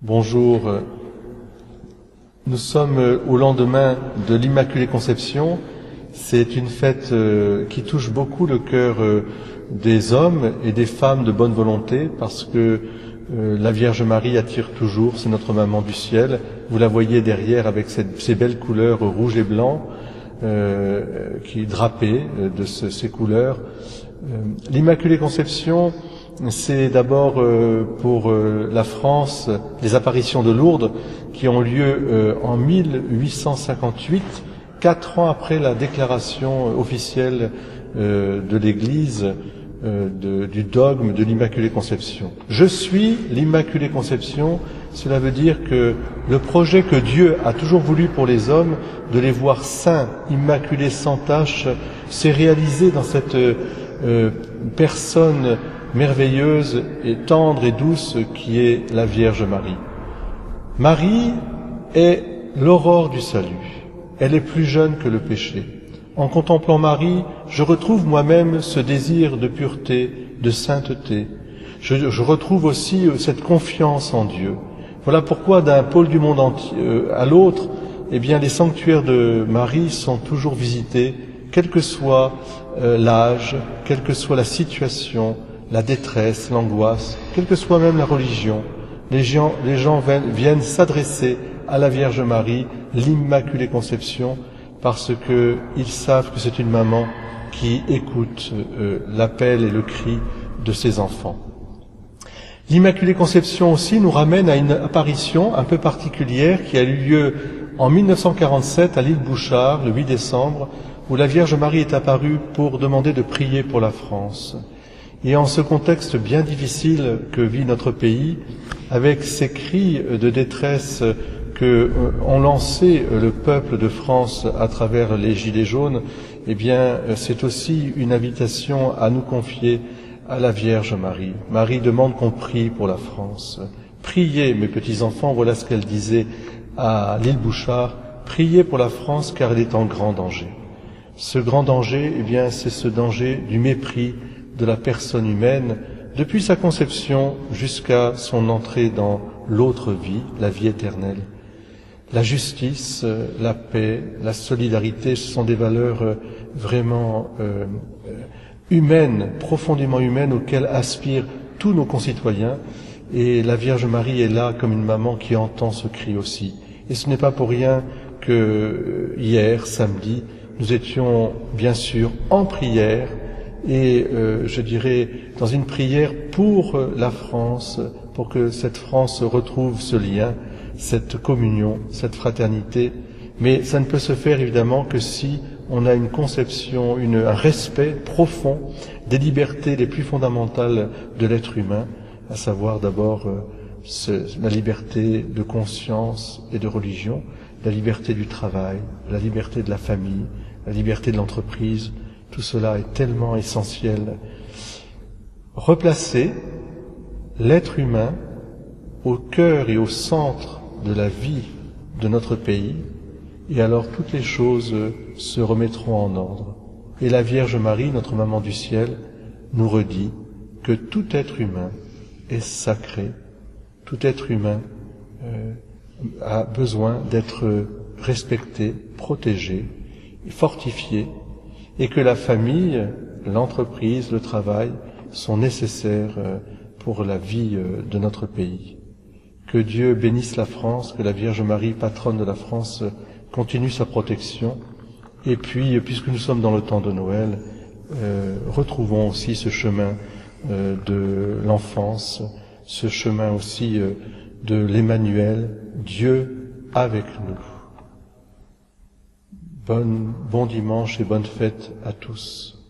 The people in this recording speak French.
Bonjour, nous sommes au lendemain de l'Immaculée Conception. C'est une fête qui touche beaucoup le cœur des hommes et des femmes de bonne volonté parce que la Vierge Marie attire toujours, c'est notre maman du ciel. Vous la voyez derrière avec ces belles couleurs rouge et blanc qui est drapée de ces couleurs. L'Immaculée Conception, c'est d'abord pour la France les apparitions de Lourdes qui ont lieu en 1858, 4 ans après la déclaration officielle de l'Église du dogme de l'Immaculée Conception. Je suis l'Immaculée Conception, cela veut dire que le projet que Dieu a toujours voulu pour les hommes, de les voir saints, immaculés, sans tache, s'est réalisé dans cette personne merveilleuse et tendre et douce qui est la Vierge Marie. Marie est l'aurore du salut. Elle est plus jeune que le péché. En contemplant Marie, je retrouve moi-même ce désir de pureté, de sainteté. Je retrouve aussi cette confiance en Dieu. Voilà pourquoi d'un pôle du monde entier à l'autre, eh bien, les sanctuaires de Marie sont toujours visités, quel que soit l'âge, quelle que soit la situation, la détresse, l'angoisse, quelle que soit même la religion. Les gens viennent s'adresser à la Vierge Marie, l'Immaculée Conception, parce qu'ils savent que c'est une maman qui écoute l'appel et le cri de ses enfants. L'Immaculée Conception aussi nous ramène à une apparition un peu particulière qui a eu lieu en 1947 à l'île Bouchard, le 8 décembre, où la Vierge Marie est apparue pour demander de prier pour la France. Et en ce contexte bien difficile que vit notre pays, avec ces cris de détresse que ont lancé le peuple de France à travers les Gilets jaunes, eh bien, c'est aussi une invitation à nous confier à la Vierge Marie. Marie demande qu'on prie pour la France. Priez, mes petits-enfants, voilà ce qu'elle disait à l'île Bouchard, priez pour la France car elle est en grand danger. Ce grand danger, eh bien, c'est ce danger du mépris de la personne humaine, depuis sa conception jusqu'à son entrée dans l'autre vie, la vie éternelle. La justice, la paix, la solidarité, ce sont des valeurs vraiment humaines, profondément humaines, auxquelles aspirent tous nos concitoyens. Et la Vierge Marie est là comme une maman qui entend ce cri aussi. Et ce n'est pas pour rien que hier, samedi, nous étions bien sûr en prière, et je dirais dans une prière pour la France, pour que cette France retrouve ce lien, cette communion, cette fraternité. Mais ça ne peut se faire évidemment que si on a une conception, un respect profond des libertés les plus fondamentales de l'être humain, à savoir d'abord la liberté de conscience et de religion, la liberté du travail, la liberté de la famille, la liberté de l'entreprise. Tout cela est tellement essentiel. Replacer l'être humain au cœur et au centre de la vie de notre pays, et alors toutes les choses se remettront en ordre. Et la Vierge Marie, notre maman du ciel, nous redit que tout être humain est sacré, tout être humain a besoin d'être respecté, protégé, fortifié, et que la famille, l'entreprise, le travail sont nécessaires pour la vie de notre pays. Que Dieu bénisse la France, que la Vierge Marie, patronne de la France, continue sa protection. Et puis, puisque nous sommes dans le temps de Noël, retrouvons aussi ce chemin de l'enfance, ce chemin aussi de l'Emmanuel, Dieu avec nous. Bon dimanche et bonne fête à tous.